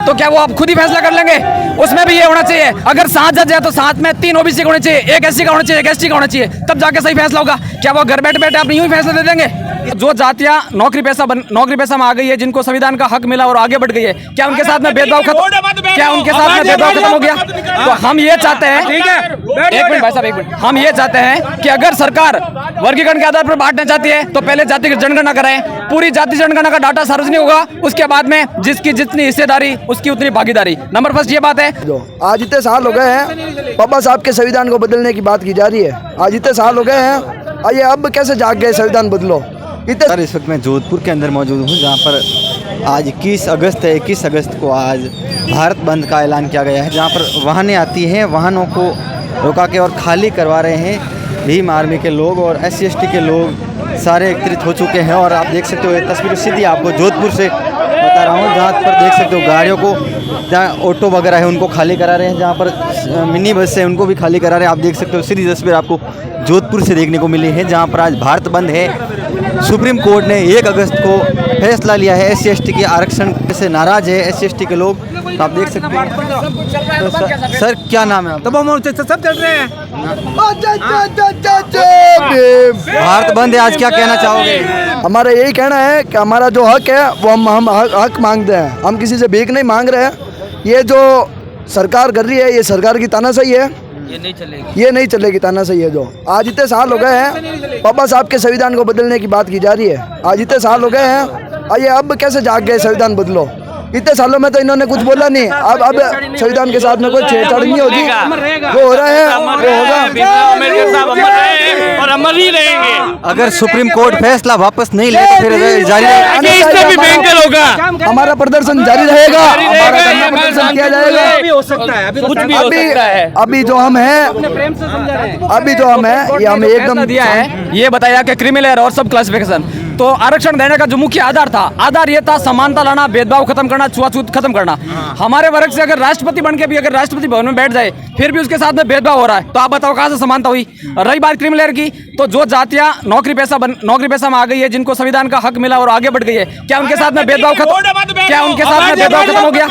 तो क्या वो आप खुद ही फैसला कर लेंगे? उसमें भी ये होना चाहिए, अगर 7 जज है तो 7 में 3 ओबीसी का होने चाहिए, 1 एससी का होना चाहिए, 1 एसटी का होना चाहिए, तब जाके सही फैसला होगा। क्या वो घर बैठे बैठे अपनी यूं ही फैसला दे देंगे? जो जातियां नौकरी पेशा में आ गई है, जिनको संविधान का हक मिला और आगे बढ़ गई है, क्या उनके साथ में भेदभाव खत्म? क्या उनके साथ में भेदभाव खत्म हो गया? तो हम ये चाहते हैं, एक मिनट भाई साहब, एक मिनट, हम ये चाहते हैं कि अगर सरकार वर्गीकरण के आधार पर बांटना चाहती है तो पहले जाति की जनगणना कराएं, पूरी जाति जनगणना का डाटा सार्वजनिक होगा, उसके बाद में जिसकी जितनी हिस्सेदारी उसकी उतनी भागीदारी। नंबर फर्स्ट ये बात है। आज इतने साल हो गए हैं बाबा साहब के संविधान को बदलने की बात की जा रही है, आज इतने साल हो गए हैं, आइए अब कैसे जाग गए संविधान बदलो। सर इस वक्त मैं जोधपुर के अंदर मौजूद हूँ, जहाँ पर आज 21 अगस्त है। 21 अगस्त को आज भारत बंद का ऐलान किया गया है, जहाँ पर वाहनें आती हैं, वाहनों को रोका के और खाली करवा रहे हैं भीम आर्मी के लोग और SC/ST के लोग सारे एकत्रित हो चुके हैं। और आप देख सकते हो ये तस्वीर सीधी आपको जोधपुर से बता रहा हूँ, जहाँ पर देख सकते हो गाड़ियों को, जहाँ ऑटो वगैरह है उनको खाली करा रहे हैं, जहाँ पर मिनी बस है उनको भी खाली करा रहे हैं। आप देख सकते हो सीधी तस्वीर आपको जोधपुर से देखने को मिली है, जहाँ पर आज भारत बंद है। सुप्रीम कोर्ट ने 1 अगस्त को फैसला लिया है, SC/ST के आरक्षण से नाराज है SC/ST के लोग, तो आप देख सकते हैं। तो सर क्या नाम है आपका? सब चल रहे हैं। भारत बंद है, आज क्या कहना चाहोगे? हमारा यही कहना है कि हमारा जो हक है वो हम हक मांगते हैं, हम किसी से भीख नहीं मांग रहे हैं। ये जो सरकार कर रही है ये सरकार की तानाशाही है, ये नहीं चलेगी तानाशाही है। जो आज इतने साल हो गए हैं बाबा साहब के संविधान को बदलने की बात की जा रही है, आज इतने साल हो गए हैं, आइए अब कैसे जाग गए संविधान बदलो। इतने सालों में तो इन्होंने कुछ बोला नहीं, अब संविधान के साथ में कोई छेड़छाड़ नहीं होगी, वो हो रहा है वो होगा और अमर ही रहेंगे। अगर सुप्रीम कोर्ट फैसला वापस नहीं ले तो फिर जारी होगा, हमारा प्रदर्शन जारी रहेगा, हमारा धरना प्रदर्शन किया जाएगा। हो सकता है, अभी कुछ भी हो सकता है। अभी जो हम हैं, अभी जो हम हैं, ये हमें एकदम दिया है, ये बताया कि क्रिमिनल और सब क्लासिफिकेशन। तो आरक्षण देने का जो मुख्य आधार ये था समानता लाना, भेदभाव खत्म करना, छुआछूत खत्म करना। हमारे वर्ग से अगर राष्ट्रपति बन के भी अगर राष्ट्रपति भवन में बैठ जाए फिर भी उसके साथ में भेदभाव हो रहा है, तो आप बताओ कहाँ से समानता हुई? रही बात क्रिमिनल की, तो जो जातियां नौकरी पेशा में आ गई है, जिनको संविधान का हक मिला और आगे बढ़ गई है, क्या उनके साथ में भेदभाव खत्म? क्या उनके साथ में भेदभाव खत्म हो गया?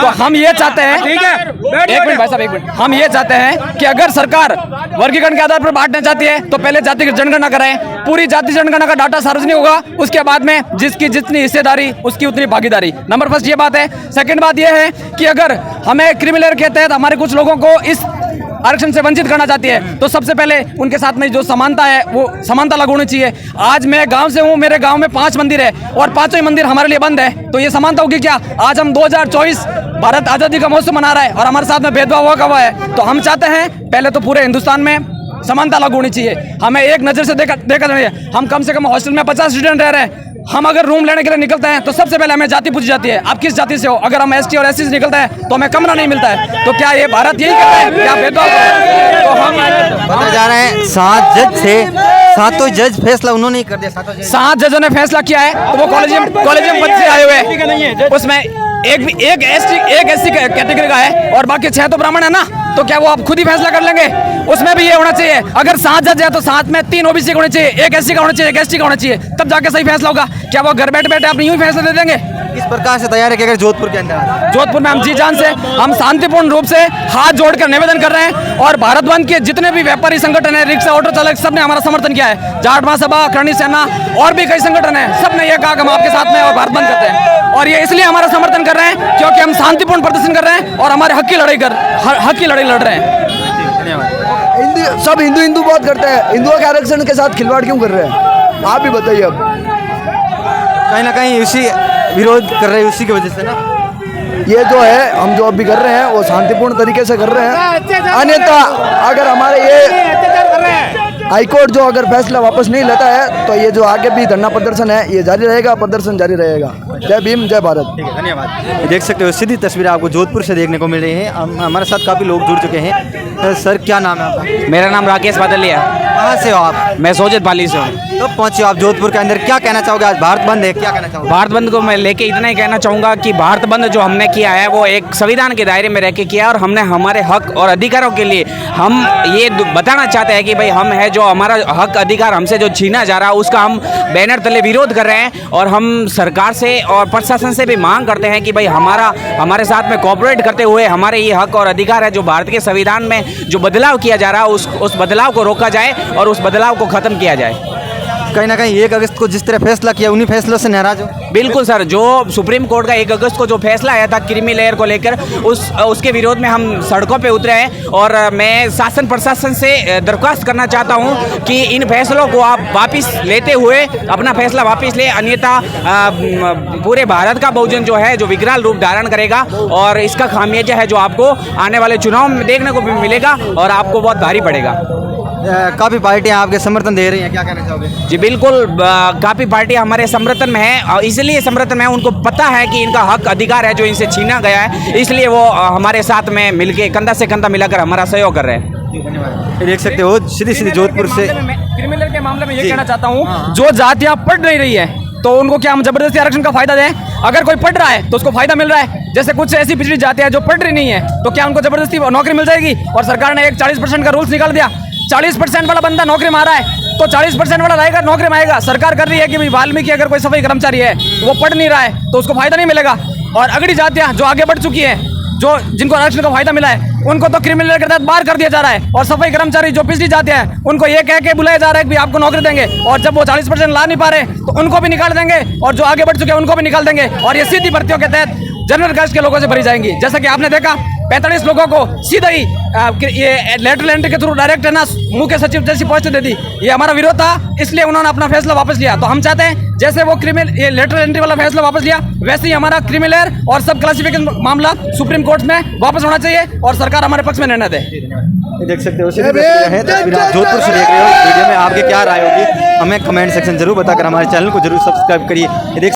तो हम ये चाहते हैं, एक मिनट भाई साहब, एक मिनट, हम ये चाहते हैं कि अगर सरकार वर्गीकरण के आधार पर बांटना चाहती है तो पहले जाति की जनगणना कराएं, पूरी जाति जनगणना का डाटा सार्वजनिक होगा, उसके बाद में जिसकी जितनी हिस्सेदारी उसकी उतनी भागीदारी। नंबर फर्स्ट ये बात है। सेकंड बात ये है कि अगर हमें क्रिमिनल के तहत हमारे कुछ लोगों को इस आरक्षण से वंचित करना चाहती है तो सबसे पहले उनके साथ में जो समानता है वो समानता लागू होनी चाहिए। आज मैं गांव से हूं, मेरे गांव में 5 मंदिर है और 5 ही मंदिर हमारे लिए बंद है, तो ये समानता होगी क्या? आज हम 2024 भारत आज़ादी का महोत्सव मना रहा है और हमारे साथ में भेदभाव हुआ है। तो हम चाहते हैं पहले तो पूरे हिंदुस्तान में समानता लागू होनी चाहिए, हमें एक नज़र से देखा जाना है। हम कम से कम हॉस्टल में 50 स्टूडेंट रह रहे हैं, हम अगर रूम लेने के लिए निकलते हैं तो सबसे पहले हमें जाति पूछी जाती है, आप किस जाति से हो? अगर हम ST और SC से निकलते हैं तो हमें कमरा नहीं मिलता है। तो क्या ये भारत यही कर रहा है? क्या भेदभाव? तो हम बताया जा रहे हैं 7 जज थे, 7 जज फैसला उन्होंने ही कर दिया। 7 जजों ने फैसला किया है, तो वो कॉलेजियम पद से आए हुए हैं, उसमें एक SC कैटेगरी का है और बाकी 6 तो ब्राह्मण है ना, तो क्या वो आप खुद ही फैसला कर लेंगे? उसमें भी ये होना चाहिए, अगर 7 जज है तो 7 में 3 ओबीसी का होना चाहिए, 1 SC का होना चाहिए, 1 ST का होना चाहिए, तब जाके सही फैसला होगा। क्या वो घर बैठे बैठे अपनी यूं ही फैसला दे देंगे? इस प्रकार से तैयार है कि अगर जोधपुर के अंदर जोधपुर में हम जी जान से हम शांतिपूर्ण रूप से हाथ जोड़कर निवेदन कर रहे हैं और भारत बंद के जितने भी व्यापारी संगठन है, रिक्शा ऑटो चालक, सब ने हमारा समर्थन किया है। जाट महासभा, करणी सेना और भी कई संगठन है, सब ने यह कहा कि हम आपके साथ में और भारत बंद करते हैं। और ये इसलिए हमारा समर्थन कर रहे हैं क्योंकि हम शांतिपूर्ण प्रदर्शन कर रहे हैं और हमारे हक की लड़ाई लड़ रहे हैं। सब हिंदू बात करते हैं, हिंदुओं के आरक्षण के साथ खिलवाड़ क्यों कर रहे हैं? आप भी बताइए। अब कहीं ना कहीं उसी विरोध कर रहे हैं, उसी की वजह से ना ये जो है हम जो अभी कर रहे हैं वो शांतिपूर्ण तरीके से कर रहे हैं। अन्यथा अगर हमारे ये हाईकोर्ट जो अगर फैसला वापस नहीं लेता है तो ये जो आगे भी धरना प्रदर्शन है ये जारी रहेगा, प्रदर्शन जारी रहेगा। जय भीम, जय भारत। ठीक है, धन्यवाद। देख सकते हो सीधी तस्वीर आपको जोधपुर से देखने को मिल रही है। हमारे साथ काफ़ी लोग जुड़ चुके हैं। सर क्या नाम है आपका? मेरा नाम राकेश बादलिया है। कहाँ से हो आप? मैं सोजत पाली से हूँ। तो पहुंचे हो आप जोधपुर के अंदर, क्या कहना चाहोगे? आज भारत बंद है, क्या कहना चाहोगे? भारत बंद को मैं लेके इतना ही कहना चाहूँगा कि भारत बंद जो हमने किया है वो एक संविधान के दायरे में रह के किया, और हमने हमारे हक और अधिकारों के लिए हम ये बताना चाहते हैं कि भाई हम है जो हमारा हक अधिकार हमसे जो छीना जा रहा है उसका हम बैनर तले विरोध कर रहे हैं। और हम सरकार से और प्रशासन से भी मांग करते हैं कि भाई हमारे साथ में कोऑपरेट करते हुए हमारे ये हक और अधिकार है जो भारत के संविधान में जो बदलाव किया जा रहा है उस बदलाव को रोका जाए और उस बदलाव को ख़त्म किया जाए। कहीं ना कहीं 1 अगस्त को जिस तरह फैसला किया उन्हीं फैसलों से नाराज हो? बिल्कुल सर, जो सुप्रीम कोर्ट का 1 अगस्त को जो फैसला आया था क्रीमी लेयर को लेकर उसके विरोध में हम सड़कों पे उतरे हैं। और मैं शासन प्रशासन से दरख्वास्त करना चाहता हूं कि इन फैसलों को आप वापस लेते हुए अपना फैसला वापस ले, अन्यथा पूरे भारत का बहुजन जो है जो विकराल रूप धारण करेगा और इसका खामियाजा है जो आपको आने वाले चुनाव में देखने को भी मिलेगा और आपको बहुत भारी पड़ेगा। काफ़ी पार्टियां आपके समर्थन दे रही हैं, क्या कहना चाहोगे? जी बिल्कुल, काफ़ी पार्टियां हमारे समर्थन में है और इसलिए समर्थन में है, उनको पता है कि इनका हक अधिकार है जो इनसे छीना गया है, इसलिए वो हमारे साथ में मिलके कंधा से कंधा मिलाकर हमारा सहयोग कर रहे हैं। ये देख सकते हो सीधी जोधपुर से। क्रिमिनल के मामले में ये कहना चाहता हूँ, जो जातियाँ पढ़ नहीं रही है तो उनको क्या हम जबरदस्ती आरक्षण का फायदा दें? अगर कोई पढ़ रहा है तो उसको फायदा मिल रहा है। जैसे कुछ ऐसी पिछड़ी जातियाँ जो पढ़ रही नहीं है तो क्या उनको जबरदस्ती नौकरी मिल जाएगी? और सरकार ने एक 40% का रूल्स निकाल दिया, 40% वाला बंदा नौकरी में आ रहा है तो 40% वाला रहेगा नौकरी में आएगा। सरकार कर रही है कि भाई वाल्मीकि अगर कोई सफाई कर्मचारी है वो पढ़ नहीं रहा है तो उसको फायदा नहीं मिलेगा। और अगड़ी जातियाँ जो आगे बढ़ चुकी है, जो जिनको आरक्षण का फायदा मिला है, उनको तो क्रिमिनल के तहत बाहर कर दिया जा रहा है। और सफाई कर्मचारी जो पिछली जाते हैं उनको ये कह के बुलाया जा रहा है कि आपको नौकरी देंगे, और जब वो 40% ला नहीं पा रहे तो उनको भी निकाल देंगे, और जो आगे बढ़ चुके हैं उनको भी निकाल देंगे। और ये सीधी भर्तियों के तहत जनरल कास्ट के लोगों से भरी जाएंगी। जैसा कि आपने देखा 45 लोगों को सीधा ही ये लेटरल एंट्री के थ्रू डायरेक्ट है ना मुख्य सचिव जैसी पोस्ट दे दी। ये हमारा विरोध था, इसलिए उन्होंने अपना फैसला वापस लिया। तो हम चाहते हैं जैसे वो क्रिमिनल ये लेटरल एंट्री वाला फैसला वापस लिया, वैसे ही हमारा क्रिमिनल और सब क्लासिफिकेशन मामला सुप्रीम कोर्ट में वापस होना चाहिए और सरकार हमारे पक्ष में निर्णय दे। ये देख सकते हो सीधी तस्वीरें हैं, तस्वीरें आप जोधपुर से देख रहे हो। वीडियो में आपके क्या राय होगी हमें कमेंट सेक्शन जरूर बताकर हमारे चैनल को जरूर सब्सक्राइब करिए। ये देख